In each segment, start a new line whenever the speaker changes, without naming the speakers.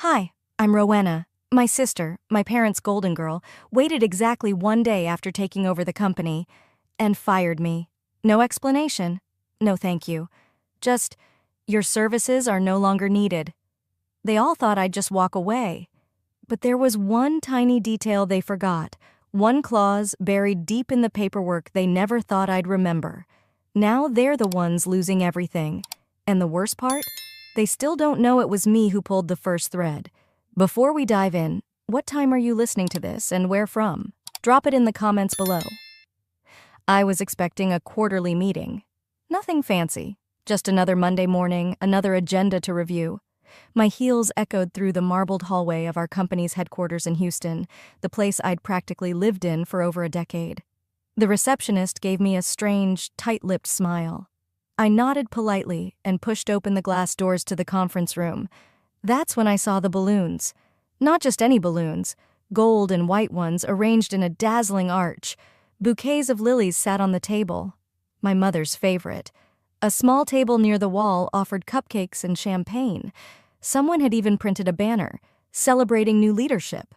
Hi, I'm Rowena. My sister, my parents' golden girl, waited exactly 1 day after taking over the company and fired me. No explanation. No thank you. Just, your services are no longer needed. They all thought I'd just walk away. But there was one tiny detail they forgot, one clause buried deep in the paperwork they never thought I'd remember. Now they're the ones losing everything. And the worst part? They still don't know it was me who pulled the first thread. Before we dive in, what time are you listening to this and where from? Drop it in the comments below. I was expecting a quarterly meeting. Nothing fancy, just another Monday morning, another agenda to review. My heels echoed through the marbled hallway of our company's headquarters in Houston, the place I'd practically lived in for over a decade. The receptionist gave me a strange, tight-lipped smile. I nodded politely and pushed open the glass doors to the conference room. That's when I saw the balloons. Not just any balloons, gold and white ones arranged in a dazzling arch. Bouquets of lilies sat on the table, my mother's favorite. A small table near the wall offered cupcakes and champagne. Someone had even printed a banner, celebrating new leadership.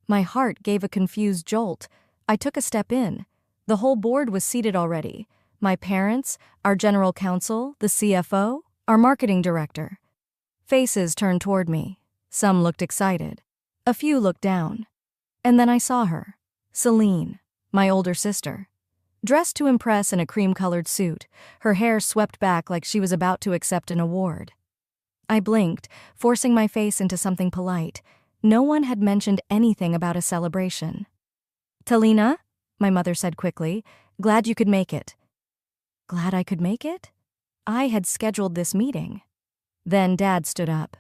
My heart gave a confused jolt. I took a step in. The whole board was seated already. My parents, our general counsel, the CFO, our marketing director. Faces turned toward me. Some looked excited. A few looked down. And then I saw her, Celine, my older sister. Dressed to impress in a cream-colored suit, her hair swept back like she was about to accept an award. I blinked, forcing my face into something polite. No one had mentioned anything about a celebration. "Talina," my mother said quickly, "glad you could make it." Glad I could make it? I had scheduled this meeting. Then Dad stood up.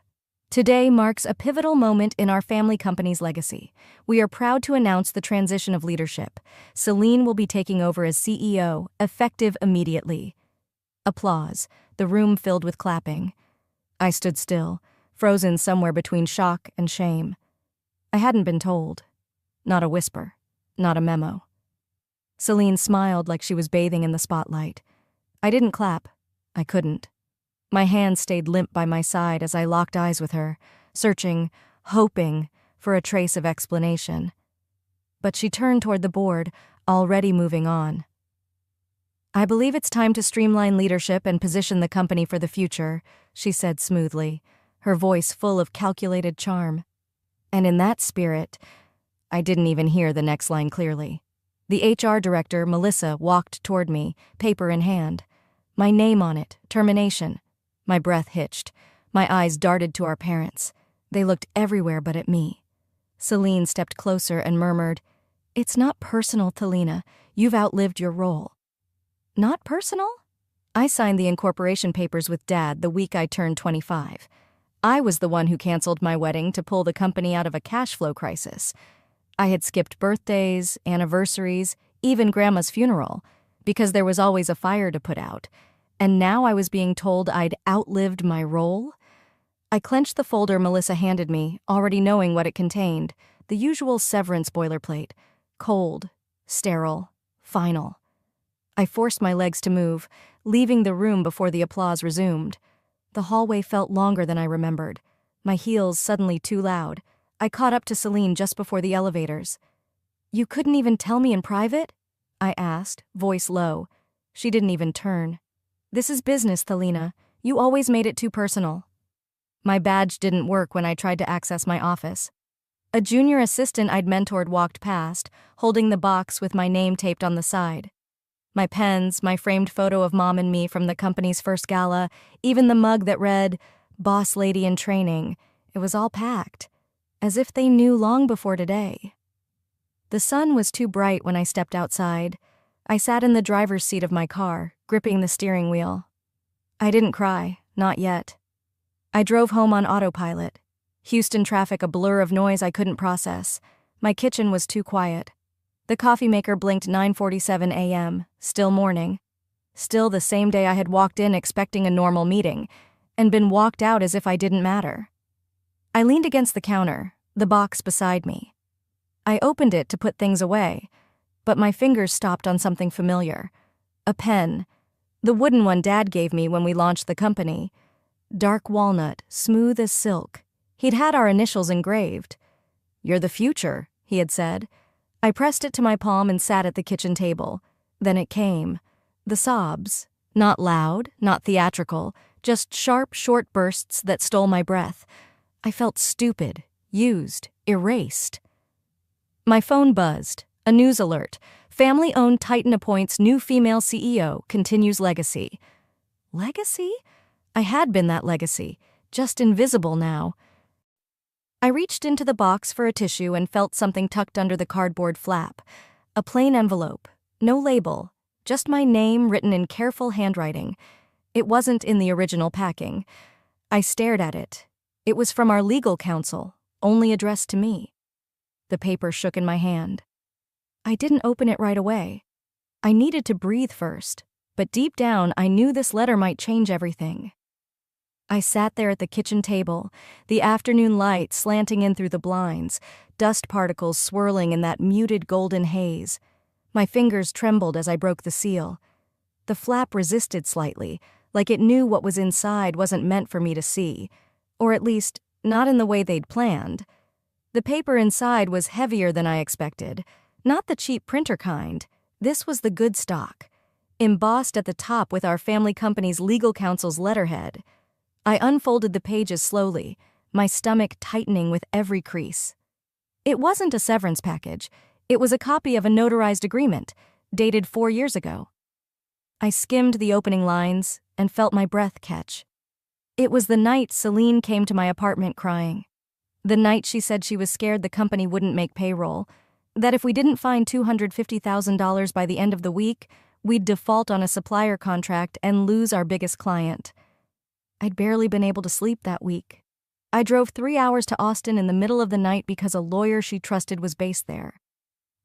"Today marks a pivotal moment in our family company's legacy. We are proud to announce the transition of leadership. Celine will be taking over as CEO, effective immediately." Applause, the room filled with clapping. I stood still, frozen somewhere between shock and shame. I hadn't been told. Not a whisper, not a memo. Celine smiled like she was bathing in the spotlight. I didn't clap. I couldn't. My hand stayed limp by my side as I locked eyes with her, searching, hoping for a trace of explanation. But she turned toward the board, already moving on. "I believe it's time to streamline leadership and position the company for the future," she said smoothly, her voice full of calculated charm. And in that spirit, I didn't even hear the next line clearly. The HR director, Melissa, walked toward me, paper in hand. My name on it, termination. My breath hitched. My eyes darted to our parents. They looked everywhere but at me. Celine stepped closer and murmured, "It's not personal, Talina. You've outlived your role." Not personal? I signed the incorporation papers with Dad the week I turned 25. I was the one who canceled my wedding to pull the company out of a cash flow crisis. I had skipped birthdays, anniversaries, even Grandma's funeral, because there was always a fire to put out. And now I was being told I'd outlived my role? I clenched the folder Melissa handed me, already knowing what it contained. The usual severance boilerplate. Cold, sterile, final. I forced my legs to move, leaving the room before the applause resumed. The hallway felt longer than I remembered. My heels suddenly too loud. I caught up to Celine just before the elevators. "You couldn't even tell me in private?" I asked, voice low. She didn't even turn. "This is business, Talina. You always made it too personal." My badge didn't work when I tried to access my office. A junior assistant I'd mentored walked past, holding the box with my name taped on the side. My pens, my framed photo of Mom and me from the company's first gala, even the mug that read, "Boss Lady in Training," it was all packed, as if they knew long before today. The sun was too bright when I stepped outside. I sat in the driver's seat of my car, gripping the steering wheel. I didn't cry, not yet. I drove home on autopilot. Houston traffic a blur of noise I couldn't process. My kitchen was too quiet. The coffee maker blinked 9:47 a.m., still morning. Still the same day I had walked in expecting a normal meeting, and been walked out as if I didn't matter. I leaned against the counter, the box beside me. I opened it to put things away, but my fingers stopped on something familiar. A pen. The wooden one Dad gave me when we launched the company. Dark walnut, smooth as silk. He'd had our initials engraved. "You're the future," he had said. I pressed it to my palm and sat at the kitchen table. Then it came. The sobs. Not loud, not theatrical, just sharp, short bursts that stole my breath. I felt stupid, used, erased. My phone buzzed. A news alert. Family-owned Titan appoints new female CEO, continues legacy. Legacy? I had been that legacy, just invisible now. I reached into the box for a tissue and felt something tucked under the cardboard flap. A plain envelope. No label. Just my name written in careful handwriting. It wasn't in the original packing. I stared at it. It was from our legal counsel, only addressed to me. The paper shook in my hand. I didn't open it right away. I needed to breathe first, but deep down I knew this letter might change everything. I sat there at the kitchen table, the afternoon light slanting in through the blinds, dust particles swirling in that muted golden haze. My fingers trembled as I broke the seal. The flap resisted slightly, like it knew what was inside wasn't meant for me to see, or at least, not in the way they'd planned. The paper inside was heavier than I expected. Not the cheap printer kind. This was the good stock, embossed at the top with our family company's legal counsel's letterhead. I unfolded the pages slowly, my stomach tightening with every crease. It wasn't a severance package. It was a copy of a notarized agreement, dated 4 years ago. I skimmed the opening lines and felt my breath catch. It was the night Celine came to my apartment crying. The night she said she was scared the company wouldn't make payroll, that if we didn't find $250,000 by the end of the week, we'd default on a supplier contract and lose our biggest client. I'd barely been able to sleep that week. I drove 3 hours to Austin in the middle of the night because a lawyer she trusted was based there.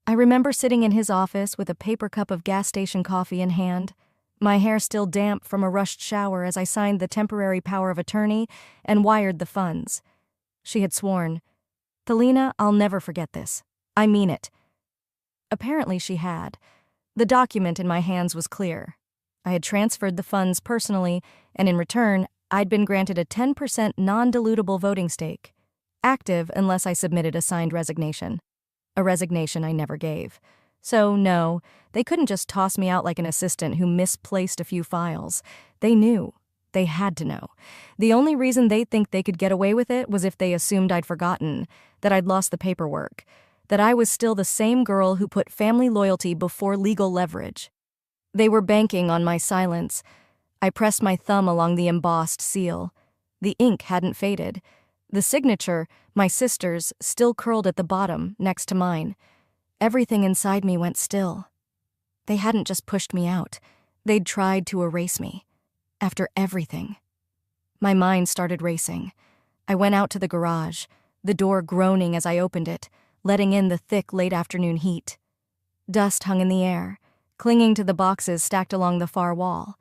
I remember sitting in his office with a paper cup of gas station coffee in hand, my hair still damp from a rushed shower as I signed the temporary power of attorney and wired the funds. She had sworn, "Thelina, I'll never forget this. I mean it." Apparently she had. The document in my hands was clear. I had transferred the funds personally, and in return, I'd been granted a 10% non-dilutable voting stake, active unless I submitted a signed resignation. A resignation I never gave. So, no, they couldn't just toss me out like an assistant who misplaced a few files. They knew. They had to know. The only reason they'd think they could get away with it was if they assumed I'd forgotten, that I'd lost the paperwork, that I was still the same girl who put family loyalty before legal leverage. They were banking on my silence. I pressed my thumb along the embossed seal. The ink hadn't faded. The signature, my sister's, still curled at the bottom, next to mine. Everything inside me went still. They hadn't just pushed me out. They'd tried to erase me. After everything. My mind started racing. I went out to the garage, the door groaning as I opened it, letting in the thick late-afternoon heat. Dust hung in the air, clinging to the boxes stacked along the far wall.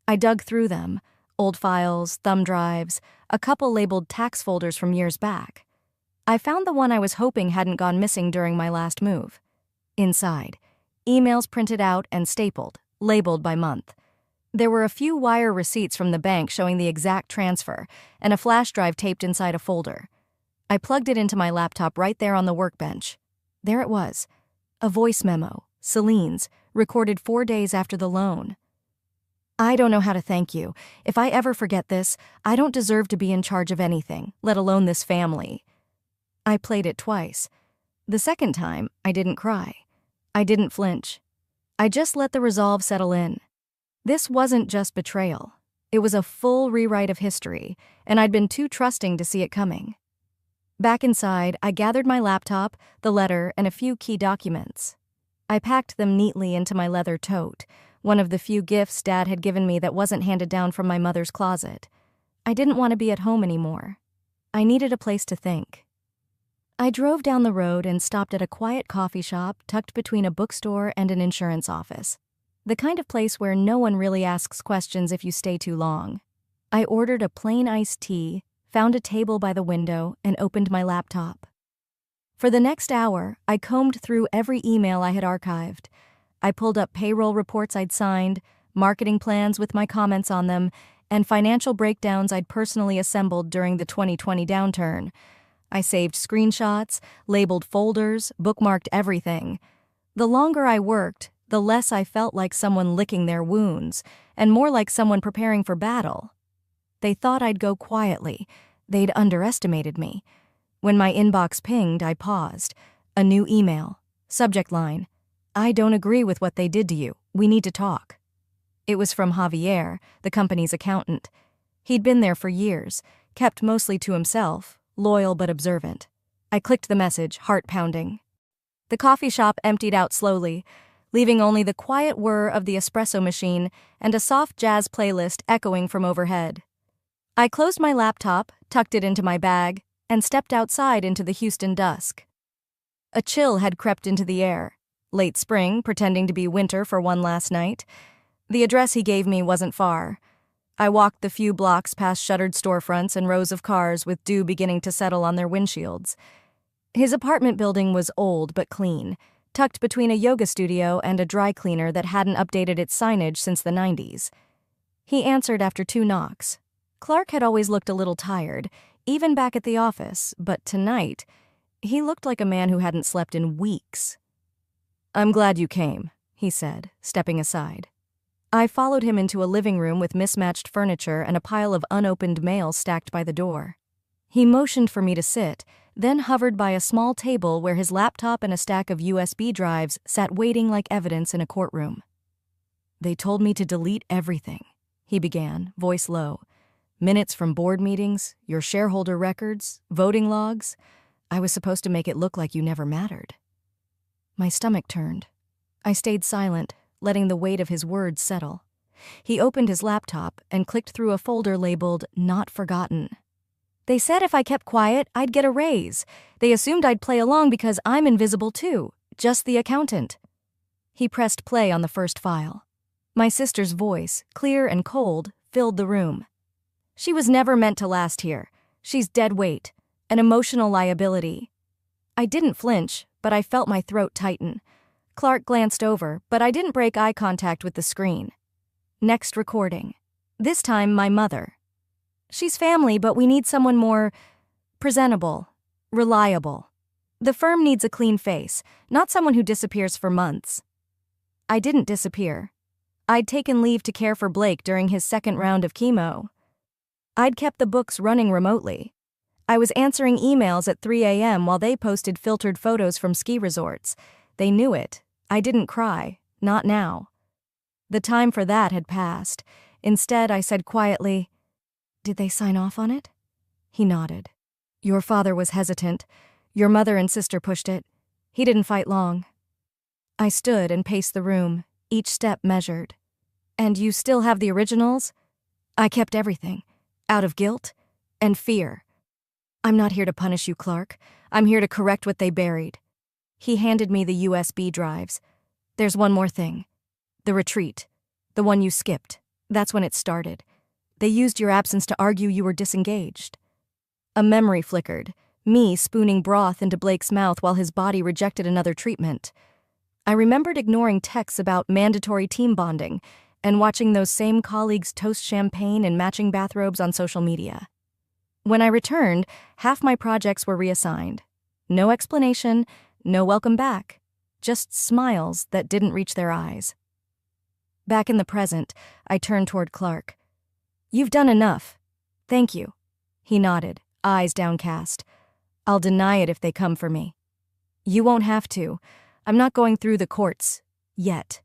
I dug through them, old files, thumb drives, a couple labeled tax folders from years back. I found the one I was hoping hadn't gone missing during my last move. Inside, emails printed out and stapled, labeled by month. There were a few wire receipts from the bank showing the exact transfer, and a flash drive taped inside a folder. I plugged it into my laptop right there on the workbench. There it was. A voice memo, Celine's, recorded 4 days after the loan. "I don't know how to thank you. If I ever forget this, I don't deserve to be in charge of anything, let alone this family." I played it twice. The second time, I didn't cry. I didn't flinch. I just let the resolve settle in. This wasn't just betrayal. It was a full rewrite of history, and I'd been too trusting to see it coming. Back inside, I gathered my laptop, the letter, and a few key documents. I packed them neatly into my leather tote, one of the few gifts Dad had given me that wasn't handed down from my mother's closet. I didn't want to be at home anymore. I needed a place to think. I drove down the road and stopped at a quiet coffee shop tucked between a bookstore and an insurance office. The kind of place where no one really asks questions if you stay too long. I ordered a plain iced tea, found a table by the window, and opened my laptop. For the next hour, I combed through every email I had archived. I pulled up payroll reports I'd signed, marketing plans with my comments on them, and financial breakdowns I'd personally assembled during the 2020 downturn. I saved screenshots, labeled folders, bookmarked everything. The longer I worked, the less I felt like someone licking their wounds, and more like someone preparing for battle. They thought I'd go quietly. They'd underestimated me. When my inbox pinged, I paused. A new email. Subject line: "I don't agree with what they did to you. We need to talk." It was from Javier, the company's accountant. He'd been there for years, kept mostly to himself, loyal but observant. I clicked the message, heart pounding. The coffee shop emptied out slowly, leaving only the quiet whir of the espresso machine and a soft jazz playlist echoing from overhead. I closed my laptop, tucked it into my bag, and stepped outside into the Houston dusk. A chill had crept into the air. Late spring, pretending to be winter for one last night. The address he gave me wasn't far. I walked the few blocks past shuttered storefronts and rows of cars with dew beginning to settle on their windshields. His apartment building was old but clean, tucked between a yoga studio and a dry cleaner that hadn't updated its signage since the 90s. He answered after 2 knocks. Clark had always looked a little tired, even back at the office, but tonight, he looked like a man who hadn't slept in weeks. "I'm glad you came," he said, stepping aside. I followed him into a living room with mismatched furniture and a pile of unopened mail stacked by the door. He motioned for me to sit, then hovered by a small table where his laptop and a stack of USB drives sat waiting like evidence in a courtroom. "They told me to delete everything," he began, voice low. "Minutes from board meetings, your shareholder records, voting logs. I was supposed to make it look like you never mattered." My stomach turned. I stayed silent, letting the weight of his words settle. He opened his laptop and clicked through a folder labeled "Not Forgotten." "They said if I kept quiet, I'd get a raise. They assumed I'd play along because I'm invisible too, just the accountant." He pressed play on the first file. My sister's voice, clear and cold, filled the room. "She was never meant to last here. She's dead weight, an emotional liability." I didn't flinch, but I felt my throat tighten. Clark glanced over, but I didn't break eye contact with the screen. Next recording. This time, my mother. "She's family, but we need someone more presentable, reliable. The firm needs a clean face, not someone who disappears for months." I didn't disappear. I'd taken leave to care for Blake during his second round of chemo. I'd kept the books running remotely. I was answering emails at 3 a.m. while they posted filtered photos from ski resorts. They knew it. I didn't cry. Not now. The time for that had passed. Instead, I said quietly, "Did they sign off on it?" He nodded. "Your father was hesitant. Your mother and sister pushed it. He didn't fight long." I stood and paced the room, each step measured. "And you still have the originals?" "I kept everything. Out of guilt and fear." "I'm not here to punish you, Clark. I'm here to correct what they buried." He handed me the USB drives. "There's one more thing. The retreat. The one you skipped. That's when it started. They used your absence to argue you were disengaged." A memory flickered, me spooning broth into Blake's mouth while his body rejected another treatment. I remembered ignoring texts about mandatory team bonding and watching those same colleagues toast champagne in matching bathrobes on social media. When I returned, half my projects were reassigned. No explanation, no welcome back, just smiles that didn't reach their eyes. Back in the present, I turned toward Clark. "You've done enough. Thank you." He nodded, eyes downcast. "I'll deny it if they come for me." "You won't have to. I'm not going through the courts. Yet."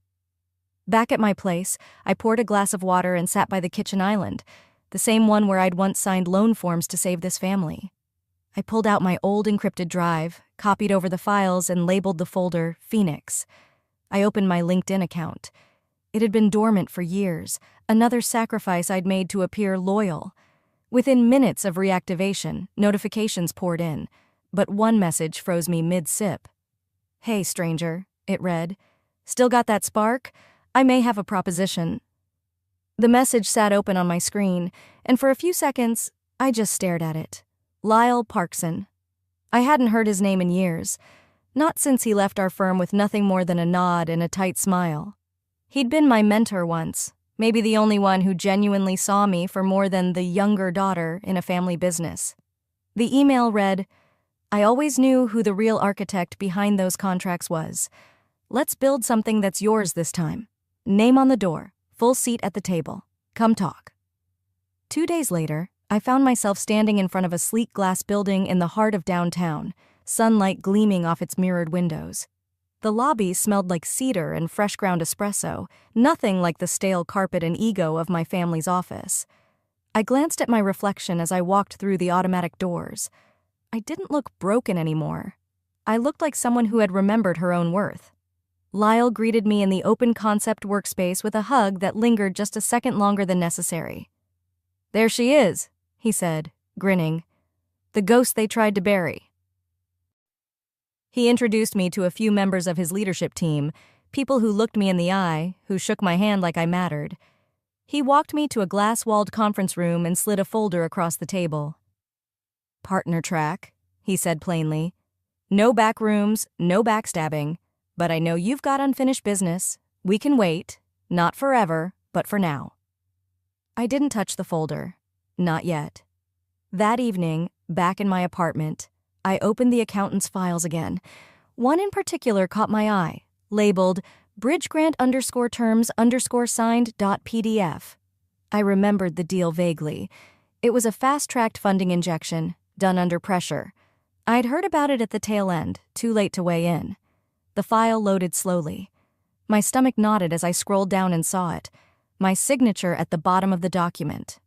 Back at my place, I poured a glass of water and sat by the kitchen island, the same one where I'd once signed loan forms to save this family. I pulled out my old encrypted drive, copied over the files, and labeled the folder Phoenix. I opened my LinkedIn account. It had been dormant for years, another sacrifice I'd made to appear loyal. Within minutes of reactivation, notifications poured in, but one message froze me mid-sip. "Hey, stranger," it read. "Still got that spark? I may have a proposition." The message sat open on my screen, and for a few seconds, I just stared at it. Lyle Parkson. I hadn't heard his name in years, not since he left our firm with nothing more than a nod and a tight smile. He'd been my mentor once, Maybe the only one who genuinely saw me for more than the younger daughter in a family business. The email read, "I always knew who the real architect behind those contracts was. Let's build something that's yours this time. Name on the door, full seat at the table. Come talk." 2 days later, I found myself standing in front of a sleek glass building in the heart of downtown, sunlight gleaming off its mirrored windows. The lobby smelled like cedar and fresh ground espresso, nothing like the stale carpet and ego of my family's office. I glanced at my reflection as I walked through the automatic doors. I didn't look broken anymore. I looked like someone who had remembered her own worth. Lyle greeted me in the open concept workspace with a hug that lingered just a second longer than necessary. "There she is," he said, grinning. "The ghost they tried to bury." He introduced me to a few members of his leadership team, people who looked me in the eye, who shook my hand like I mattered. He walked me to a glass-walled conference room and slid a folder across the table. "Partner track," he said plainly. "No back rooms, no backstabbing, but I know you've got unfinished business. We can wait, not forever, but for now." I didn't touch the folder. Not yet. That evening, back in my apartment, I opened the accountant's files again. One in particular caught my eye, labeled bridgegrant_terms_signed.pdf. I remembered the deal vaguely. It was a fast-tracked funding injection, done under pressure. I'd heard about it at the tail end, too late to weigh in. The file loaded slowly. My stomach knotted as I scrolled down and saw it. My signature at the bottom of the document.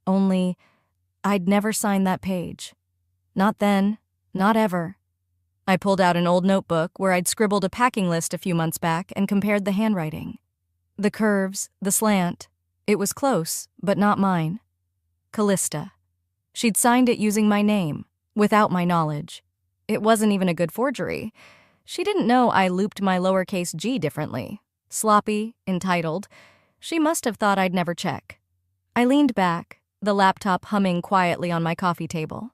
Only, I'd never signed that page. Not then, not ever. I pulled out an old notebook where I'd scribbled a packing list a few months back and compared the handwriting. The curves, the slant. It was close, but not mine. Callista. She'd signed it using my name, without my knowledge. It wasn't even a good forgery. She didn't know I looped my lowercase g differently. Sloppy, entitled. She must have thought I'd never check. I leaned back, the laptop humming quietly on my coffee table.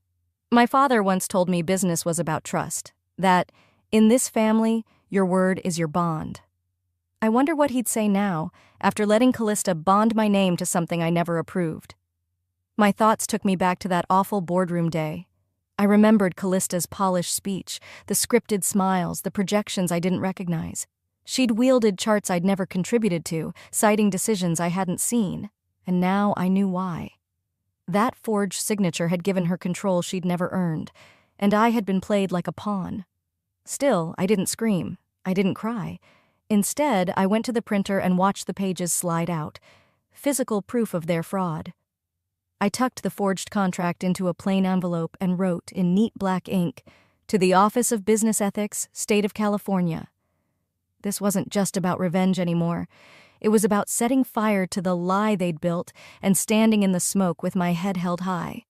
My father once told me business was about trust, that, in this family, your word is your bond. I wonder what he'd say now, after letting Callista bond my name to something I never approved. My thoughts took me back to that awful boardroom day. I remembered Callista's polished speech, the scripted smiles, the projections I didn't recognize. She'd wielded charts I'd never contributed to, citing decisions I hadn't seen, and now I knew why. That forged signature had given her control she'd never earned, and I had been played like a pawn. Still, I didn't scream. I didn't cry. Instead, I went to the printer and watched the pages slide out, physical proof of their fraud. I tucked the forged contract into a plain envelope and wrote in neat black ink, "To the Office of Business Ethics, State of California." This wasn't just about revenge anymore. It was about setting fire to the lie they'd built and standing in the smoke with my head held high.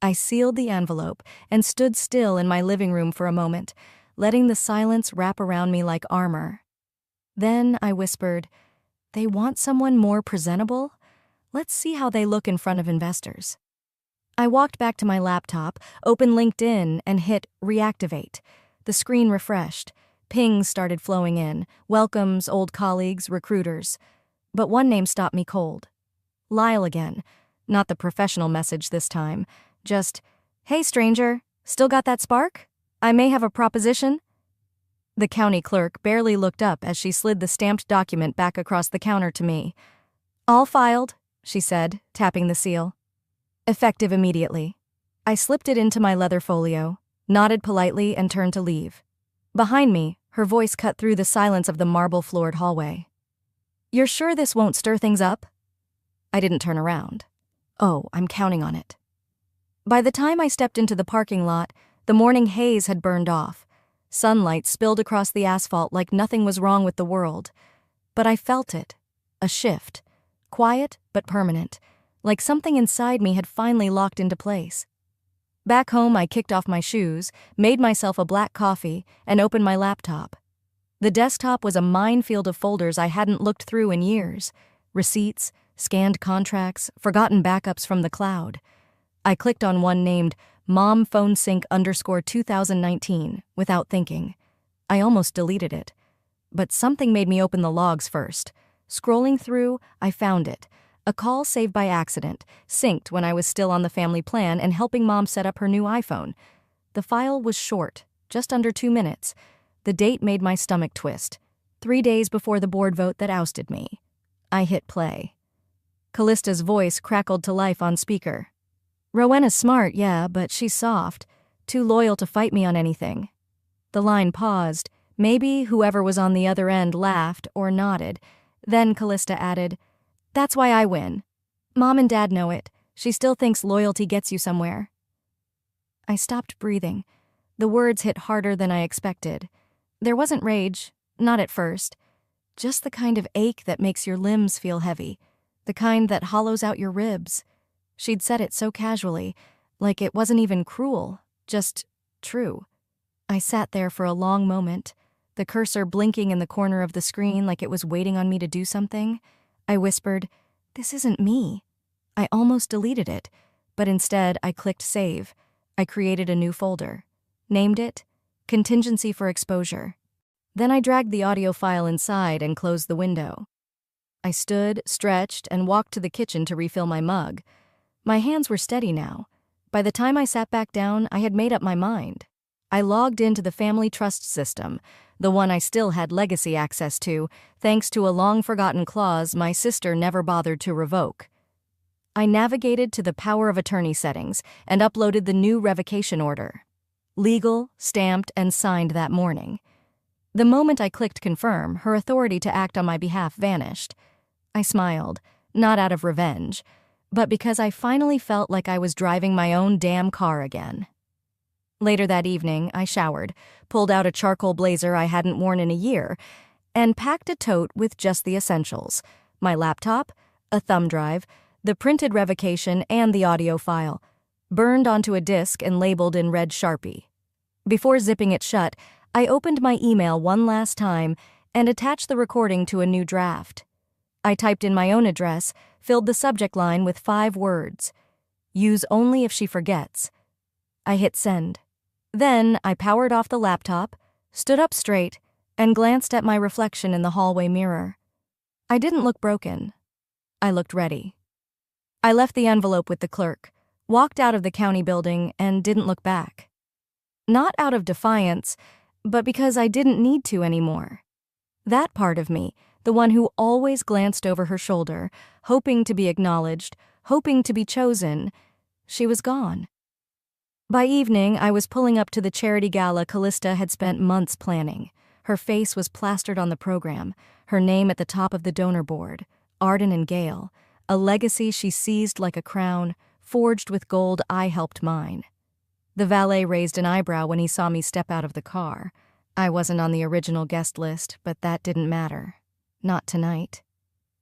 I sealed the envelope and stood still in my living room for a moment, letting the silence wrap around me like armor. Then I whispered, "They want someone more presentable? Let's see how they look in front of investors." I walked back to my laptop, opened LinkedIn, and hit reactivate. The screen refreshed. Pings started flowing in, welcomes, old colleagues, recruiters. But one name stopped me cold. Lyle again. Not the professional message this time. Just, "Hey stranger, still got that spark? I may have a proposition." The county clerk barely looked up as she slid the stamped document back across the counter to me. "All filed," she said, tapping the seal. "Effective immediately." I slipped it into my leather folio, nodded politely, and turned to leave. Behind me, her voice cut through the silence of the marble-floored hallway. "You're sure this won't stir things up?" I didn't turn around. "Oh, I'm counting on it." By the time I stepped into the parking lot, the morning haze had burned off. Sunlight spilled across the asphalt like nothing was wrong with the world. But I felt it. A shift. Quiet but permanent. Like something inside me had finally locked into place. Back home, I kicked off my shoes, made myself a black coffee, and opened my laptop. The desktop was a minefield of folders I hadn't looked through in years. Receipts, scanned contracts, forgotten backups from the cloud. I clicked on one named momphonesync_2019 without thinking. I almost deleted it. But something made me open the logs first. Scrolling through, I found it. A call saved by accident, synced when I was still on the family plan and helping Mom set up her new iPhone. The file was short, just under 2 minutes. The date made my stomach twist. 3 days before the board vote that ousted me. I hit play. Callista's voice crackled to life on speaker. "Rowena's smart, yeah, but she's soft. Too loyal to fight me on anything." The line paused. Maybe whoever was on the other end laughed or nodded. Then Callista added, "That's why I win. Mom and Dad know it. She still thinks loyalty gets you somewhere." I stopped breathing. The words hit harder than I expected. There wasn't rage, not at first. Just the kind of ache that makes your limbs feel heavy. The kind that hollows out your ribs. She'd said it so casually, like it wasn't even cruel, just true. I sat there for a long moment, the cursor blinking in the corner of the screen like it was waiting on me to do something. I whispered, "This isn't me." I almost deleted it, but instead I clicked save. I created a new folder. Named it Contingency for Exposure. Then I dragged the audio file inside and closed the window. I stood, stretched, and walked to the kitchen to refill my mug. My hands were steady now. By the time I sat back down, I had made up my mind. I logged into the family trust system, the one I still had legacy access to, thanks to a long-forgotten clause my sister never bothered to revoke. I navigated to the power of attorney settings and uploaded the new revocation order. Legal, stamped, and signed that morning. The moment I clicked confirm, her authority to act on my behalf vanished. I smiled, not out of revenge, but because I finally felt like I was driving my own damn car again. Later that evening, I showered, pulled out a charcoal blazer I hadn't worn in a year, and packed a tote with just the essentials: my laptop, a thumb drive, the printed revocation, and the audio file, burned onto a disc and labeled in red Sharpie. Before zipping it shut, I opened my email one last time and attached the recording to a new draft. I typed in my own address, filled the subject line with 5 words. Use only if she forgets. I hit send. Then I powered off the laptop, stood up straight, and glanced at my reflection in the hallway mirror. I didn't look broken. I looked ready. I left the envelope with the clerk, walked out of the county building, and didn't look back. Not out of defiance, but because I didn't need to anymore. That part of me, the one who always glanced over her shoulder, hoping to be acknowledged, hoping to be chosen, she was gone. By evening, I was pulling up to the charity gala Callista had spent months planning. Her face was plastered on the program, her name at the top of the donor board, Arden and Gale, a legacy she seized like a crown, forged with gold I helped mine. The valet raised an eyebrow when he saw me step out of the car. I wasn't on the original guest list, but that didn't matter. Not tonight.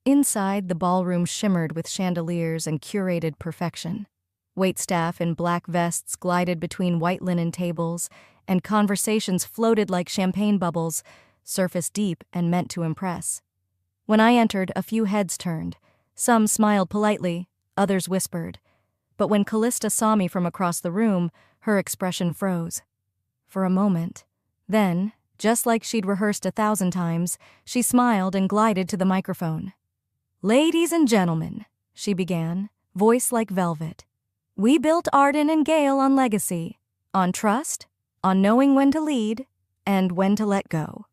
Inside, the ballroom shimmered with chandeliers and curated perfection. Waitstaff in black vests glided between white linen tables, and conversations floated like champagne bubbles, surface deep and meant to impress. When I entered, a few heads turned. Some smiled politely, others whispered. But when Callista saw me from across the room, her expression froze. For a moment. Then, just like she'd rehearsed 1,000 times, she smiled and glided to the microphone. "Ladies and gentlemen," she began, voice like velvet. "We built Arden and Gale on legacy, on trust, on knowing when to lead, and when to let go.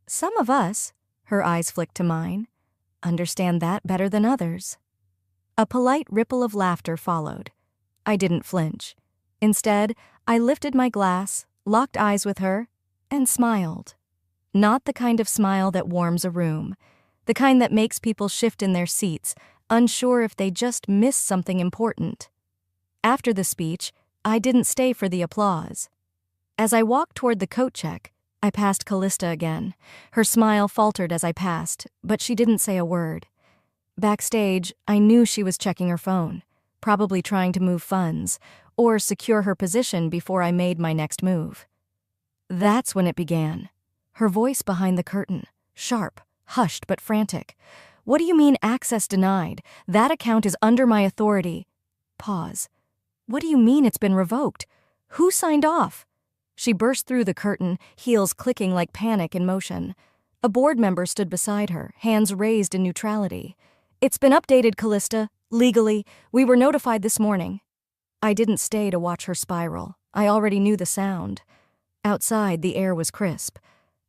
Some of us," her eyes flicked to mine, "understand that better than others." A polite ripple of laughter followed. I didn't flinch. Instead, I lifted my glass, locked eyes with her, and smiled. Not the kind of smile that warms a room, the kind that makes people shift in their seats, unsure if they just missed something important. After the speech, I didn't stay for the applause. As I walked toward the coat check, I passed Callista again. Her smile faltered as I passed, but she didn't say a word. Backstage, I knew she was checking her phone, probably trying to move funds, or secure her position before I made my next move. That's when it began. Her voice behind the curtain, sharp, hushed but frantic. "What do you mean access denied? That account is under my authority." Pause. "What do you mean it's been revoked? Who signed off?" She burst through the curtain, heels clicking like panic in motion. A board member stood beside her, hands raised in neutrality. "It's been updated, Callista. Legally, we were notified this morning." I didn't stay to watch her spiral. I already knew the sound. Outside, the air was crisp.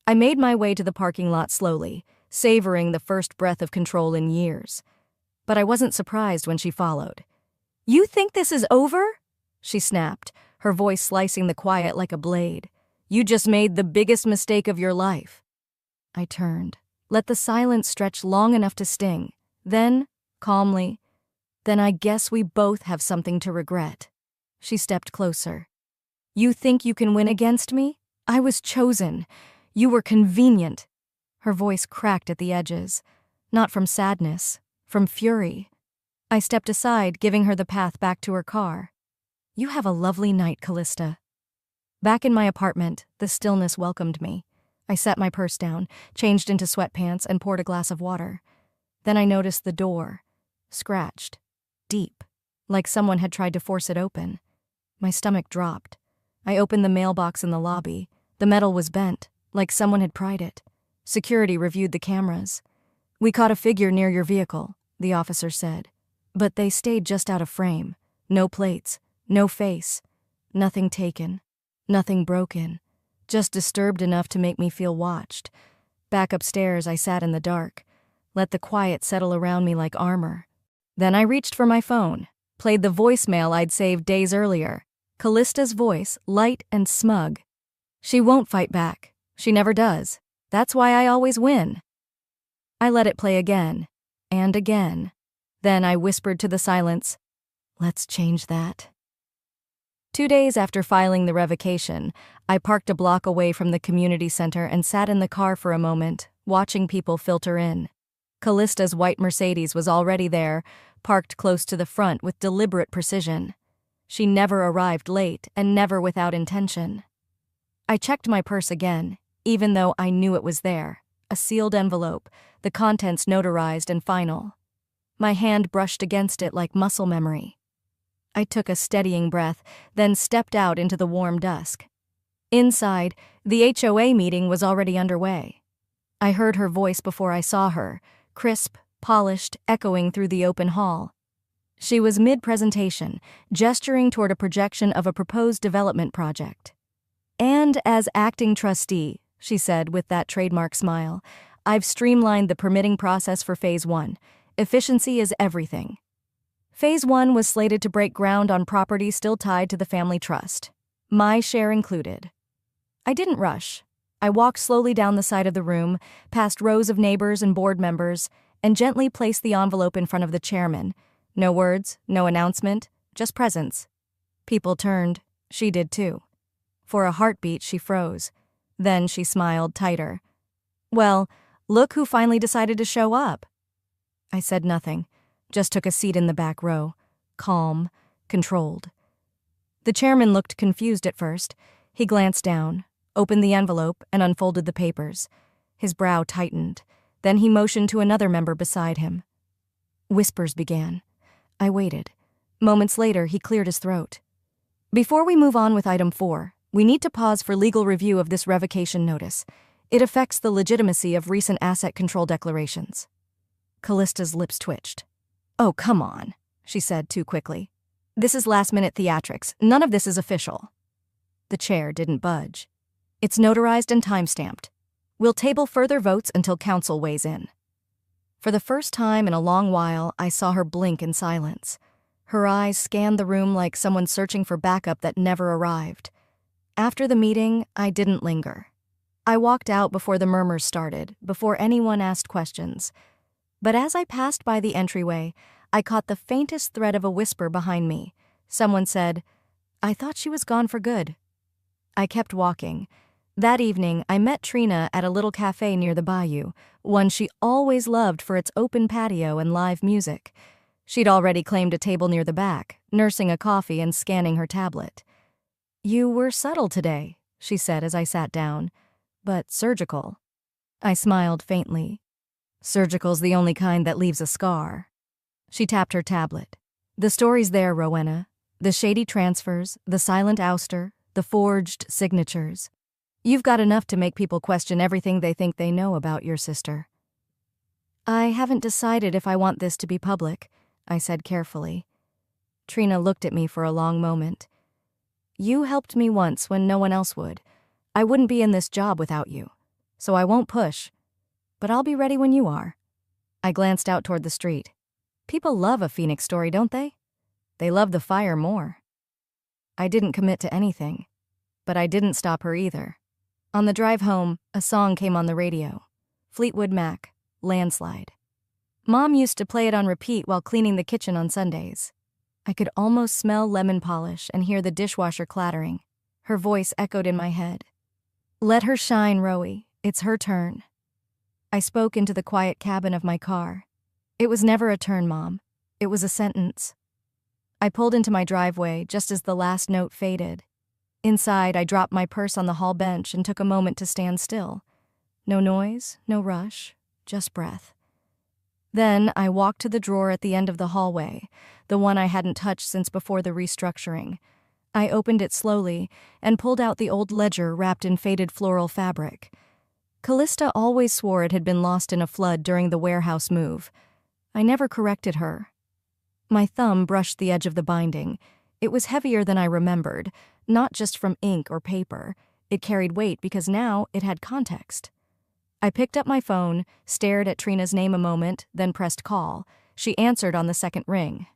I made my way to the parking lot slowly, savoring the first breath of control in years. But I wasn't surprised when she followed. "You think this is over?" she snapped, her voice slicing the quiet like a blade. "You just made the biggest mistake of your life." I turned, let the silence stretch long enough to sting. Then, calmly, "Then I guess we both have something to regret." She stepped closer. "You think you can win against me? I was chosen. You were convenient." Her voice cracked at the edges, not from sadness, from fury. I stepped aside, giving her the path back to her car. "You have a lovely night, Callista." Back in my apartment, the stillness welcomed me. I set my purse down, changed into sweatpants, and poured a glass of water. Then I noticed the door, scratched, deep, like someone had tried to force it open. My stomach dropped. I opened the mailbox in the lobby. The metal was bent, like someone had pried it. Security reviewed the cameras. "We caught a figure near your vehicle," the officer said. "But they stayed just out of frame. No plates, no face, nothing taken, nothing broken. Just disturbed enough to make me feel watched." Back upstairs, I sat in the dark, let the quiet settle around me like armor. Then I reached for my phone, played the voicemail I'd saved days earlier. Callista's voice, light and smug. "She won't fight back. She never does. That's why I always win." I let it play again, and again. Then I whispered to the silence, "Let's change that." 2 days after filing the revocation, I parked a block away from the community center and sat in the car for a moment, watching people filter in. Callista's white Mercedes was already there, parked close to the front with deliberate precision. She never arrived late and never without intention. I checked my purse again, even though I knew it was there. A sealed envelope, the contents notarized and final. My hand brushed against it like muscle memory. I took a steadying breath, then stepped out into the warm dusk. Inside, the HOA meeting was already underway. I heard her voice before I saw her, crisp, polished, echoing through the open hall. She was mid-presentation, gesturing toward a projection of a proposed development project. "And as acting trustee," she said with that trademark smile, "I've streamlined the permitting process for Phase 1. Efficiency is everything." Phase 1 was slated to break ground on property still tied to the family trust, my share included. I didn't rush. I walked slowly down the side of the room, past rows of neighbors and board members, and gently placed the envelope in front of the chairman. No words, no announcement, just presence. People turned. She did too. For a heartbeat, she froze. Then she smiled tighter. "Well, look who finally decided to show up." I said nothing, just took a seat in the back row, calm, controlled. The chairman looked confused at first. He glanced down, opened the envelope, and unfolded the papers. His brow tightened. Then he motioned to another member beside him. Whispers began. I waited. Moments later, he cleared his throat. "Before we move on with Item 4, we need to pause for legal review of this revocation notice. It affects the legitimacy of recent asset control declarations." Callista's lips twitched. "Oh, come on," she said too quickly. "This is last-minute theatrics. None of this is official." The chair didn't budge. "It's notarized and time-stamped. We'll table further votes until council weighs in." For the first time in a long while, I saw her blink in silence. Her eyes scanned the room like someone searching for backup that never arrived. After the meeting, I didn't linger. I walked out before the murmurs started, before anyone asked questions. But as I passed by the entryway, I caught the faintest thread of a whisper behind me. Someone said, "I thought she was gone for good." I kept walking. That evening, I met Trina at a little cafe near the bayou, one she always loved for its open patio and live music. She'd already claimed a table near the back, nursing a coffee and scanning her tablet. "You were subtle today," she said as I sat down, "but surgical." I smiled faintly. "Surgical's the only kind that leaves a scar." She tapped her tablet. "The story's there, Rowena. The shady transfers, the silent ouster, the forged signatures. You've got enough to make people question everything they think they know about your sister. I haven't decided if I want this to be public, I said carefully. Trina looked at me for a long moment. You helped me once when no one else would. I wouldn't be in this job without you, so I won't push. But I'll be ready when you are. I glanced out toward the street. People love a Phoenix story, don't they? They love the fire more. I didn't commit to anything, but I didn't stop her either. On the drive home, a song came on the radio. Fleetwood Mac, Landslide. Mom used to play it on repeat while cleaning the kitchen on Sundays. I could almost smell lemon polish and hear the dishwasher clattering. Her voice echoed in my head. Let her shine, Rowie. It's her turn. I spoke into the quiet cabin of my car. It was never a turn, Mom. It was a sentence. I pulled into my driveway just as the last note faded. Inside, I dropped my purse on the hall bench and took a moment to stand still. No noise, no rush, just breath. Then I walked to the drawer at the end of the hallway, the one I hadn't touched since before the restructuring. I opened it slowly and pulled out the old ledger wrapped in faded floral fabric. Callista always swore it had been lost in a flood during the warehouse move. I never corrected her. My thumb brushed the edge of the binding. It was heavier than I remembered, not just from ink or paper. It carried weight because now it had context. I picked up my phone, stared at Trina's name a moment, then pressed call. She answered on the second ring.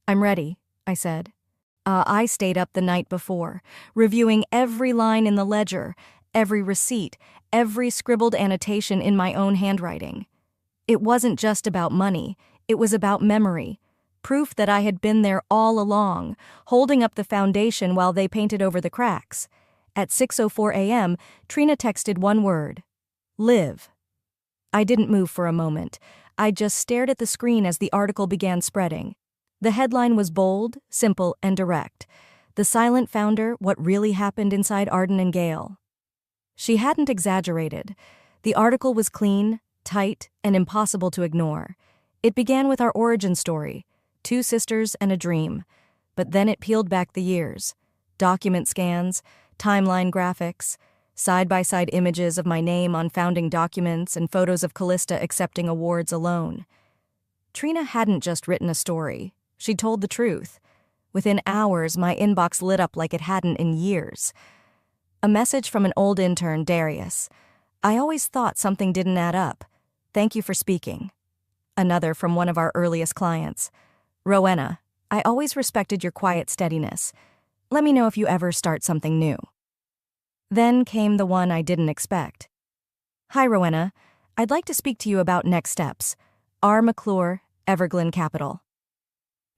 I'm ready, I said. I stayed up the night before, reviewing every line in the ledger, every receipt, every scribbled annotation in my own handwriting. It wasn't just about money, it was about memory, proof that I had been there all along, holding up the foundation while they painted over the cracks. At 6:04 a.m., Trina texted one word. Live. I didn't move for a moment. I just stared at the screen as the article began spreading. The headline was bold, simple, and direct. The Silent Founder, What Really Happened Inside Arden and Gale. She hadn't exaggerated. The article was clean, tight, and impossible to ignore. It began with our origin story, 2 sisters and a dream. But then it peeled back the years. Document scans, timeline graphics, side-by-side images of my name on founding documents and photos of Callista accepting awards alone. Trina hadn't just written a story. She told the truth. Within hours, my inbox lit up like it hadn't in years. A message from an old intern, Darius. I always thought something didn't add up. Thank you for speaking. Another from one of our earliest clients. Rowena, I always respected your quiet steadiness. Let me know if you ever start something new. Then came the one I didn't expect. Hi, Rowena. I'd like to speak to you about next steps. R. McClure, Everglyn Capital.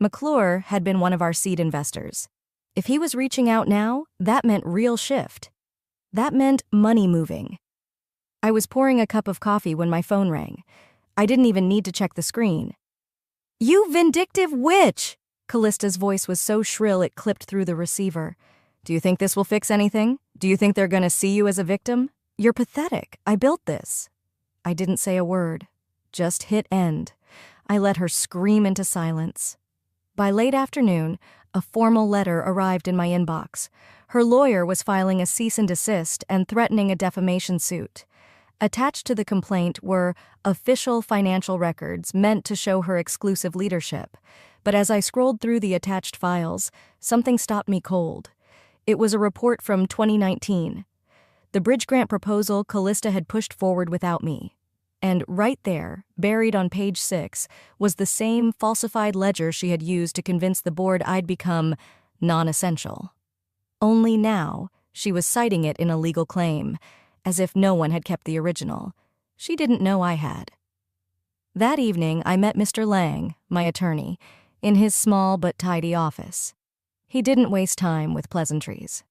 McClure had been one of our seed investors. If he was reaching out now, that meant real shift. That meant money moving. I was pouring a cup of coffee when my phone rang. I didn't even need to check the screen. You vindictive witch! Callista's voice was so shrill it clipped through the receiver. Do you think this will fix anything? Do you think they're going to see you as a victim? You're pathetic. I built this. I didn't say a word. Just hit end. I let her scream into silence. By late afternoon, a formal letter arrived in my inbox. Her lawyer was filing a cease and desist and threatening a defamation suit. Attached to the complaint were official financial records meant to show her exclusive leadership. But as I scrolled through the attached files, something stopped me cold. It was a report from 2019. The bridge grant proposal Callista had pushed forward without me. And right there, buried on page 6, was the same falsified ledger she had used to convince the board I'd become non-essential. Only now, she was citing it in a legal claim, as if no one had kept the original. She didn't know I had. That evening, I met Mr. Lang, my attorney, in his small but tidy office. He didn't waste time with pleasantries.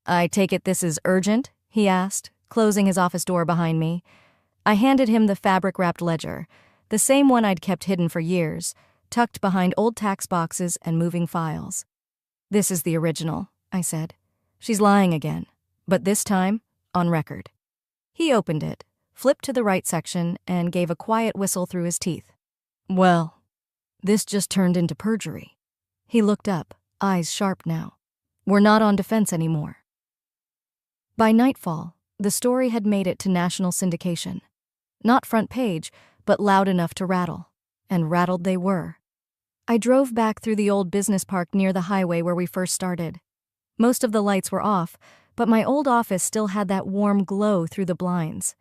I take it this is urgent? He asked, closing his office door behind me. I handed him the fabric-wrapped ledger, the same one I'd kept hidden for years, tucked behind old tax boxes and moving files. This is the original, I said. She's lying again, but this time, on record. He opened it, flipped to the right section, and gave a quiet whistle through his teeth. Well, this just turned into perjury. He looked up, eyes sharp now. We're not on defense anymore. By nightfall, The story had made it to national syndication. Not front page, but loud enough to rattle. And rattled they were. I drove back through the old business park near the highway where we first started. Most of the lights were off, but my old office still had that warm glow through the blinds.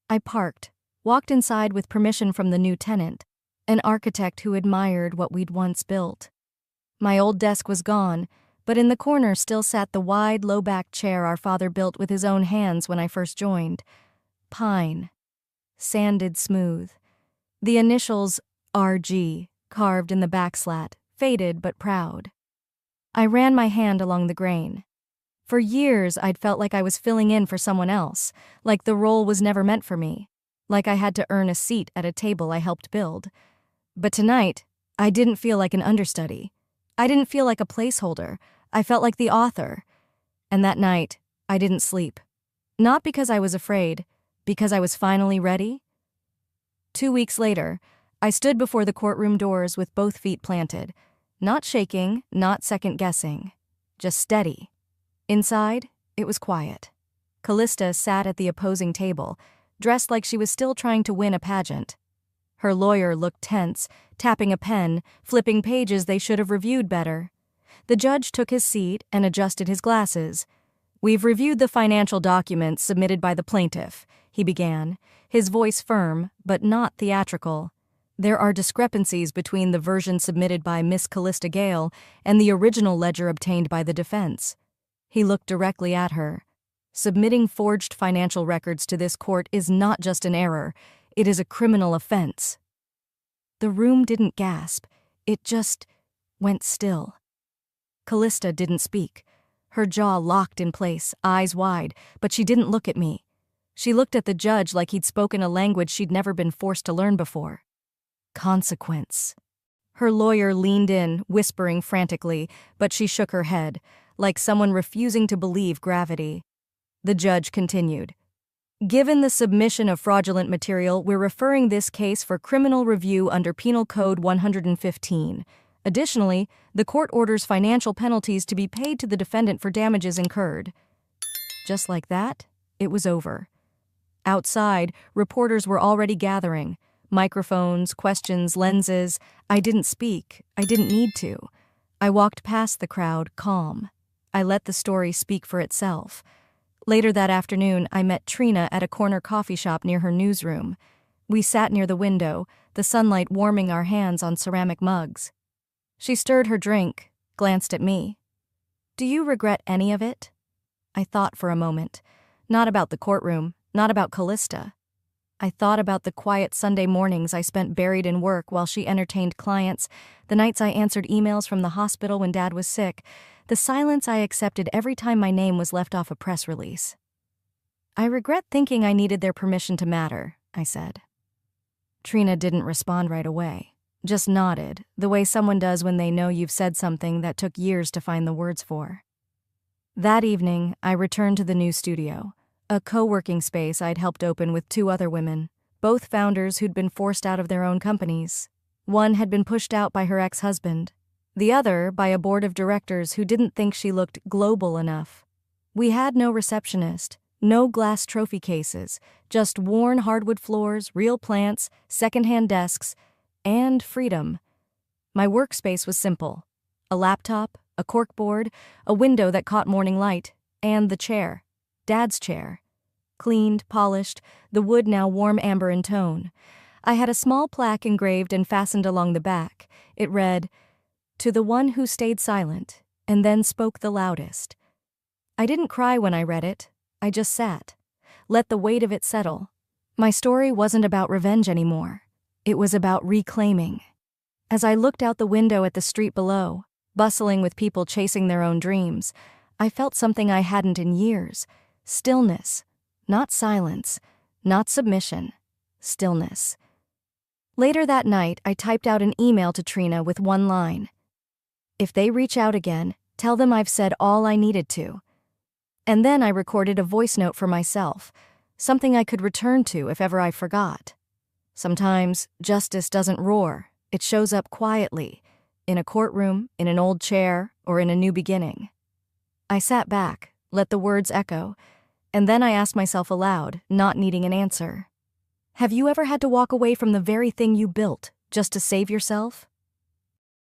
I parked, walked inside with permission from the new tenant, an architect who admired what we'd once built. My old desk was gone, but in the corner still sat the wide, low-backed chair our father built with his own hands when I first joined. Pine. Sanded smooth. The initials RG carved in the backslat, faded but proud. I ran my hand along the grain. For years, I'd felt like I was filling in for someone else, like the role was never meant for me, like I had to earn a seat at a table I helped build. But tonight, I didn't feel like an understudy. I didn't feel like a placeholder. I felt like the author. And that night, I didn't sleep. Not because I was afraid, because I was finally ready. 2 weeks later, I stood before the courtroom doors with both feet planted, not shaking, not second-guessing, just steady. Inside, it was quiet. Callista sat at the opposing table, dressed like she was still trying to win a pageant. Her lawyer looked tense, tapping a pen, flipping pages they should have reviewed better. The judge took his seat and adjusted his glasses. "We've reviewed the financial documents submitted by the plaintiff," he began, his voice firm but not theatrical. "There are discrepancies between the version submitted by Miss Callista Gale and the original ledger obtained by the defense." He looked directly at her. "Submitting forged financial records to this court is not just an error, it is a criminal offense." The room didn't gasp, it just went still. Callista didn't speak. Her jaw locked in place, eyes wide, but she didn't look at me. She looked at the judge like he'd spoken a language she'd never been forced to learn before. Consequence. Her lawyer leaned in, whispering frantically, but she shook her head, like someone refusing to believe gravity. The judge continued. "Given the submission of fraudulent material, we're referring this case for criminal review under Penal Code 115. Additionally, the court orders financial penalties to be paid to the defendant for damages incurred." Just like that, it was over. Outside, reporters were already gathering. Microphones, questions, lenses. I didn't speak. I didn't need to. I walked past the crowd, calm. I let the story speak for itself. Later that afternoon, I met Trina at a corner coffee shop near her newsroom. We sat near the window, the sunlight warming our hands on ceramic mugs. She stirred her drink, glanced at me. "Do you regret any of it?" I thought for a moment. Not about the courtroom, not about Callista. I thought about the quiet Sunday mornings I spent buried in work while she entertained clients, the nights I answered emails from the hospital when Dad was sick, the silence I accepted every time my name was left off a press release. "I regret thinking I needed their permission to matter," I said. Trina didn't respond right away, just nodded, the way someone does when they know you've said something that took years to find the words for. That evening, I returned to the new studio, a co-working space I'd helped open with 2 other women, both founders who'd been forced out of their own companies. One had been pushed out by her ex-husband, the other by a board of directors who didn't think she looked global enough. We had no receptionist, no glass trophy cases, just worn hardwood floors, real plants, secondhand desks, and freedom. My workspace was simple. A laptop, a corkboard, a window that caught morning light, and the chair. Dad's chair. Cleaned, polished, the wood now warm amber in tone. I had a small plaque engraved and fastened along the back. It read, "To the one who stayed silent, and then spoke the loudest." I didn't cry when I read it. I just sat. Let the weight of it settle. My story wasn't about revenge anymore. It was about reclaiming. As I looked out the window at the street below, bustling with people chasing their own dreams, I felt something I hadn't in years. Stillness. Not silence. Not submission. Stillness. Later that night, I typed out an email to Trina with one line. "If they reach out again, tell them I've said all I needed to." And then I recorded a voice note for myself, something I could return to if ever I forgot. Sometimes justice doesn't roar. It shows up quietly, in a courtroom, in an old chair, or in a new beginning. I sat back, let the words echo, And then I asked myself aloud, not needing an answer. Have you ever had to walk away from the very thing you built, just to save yourself?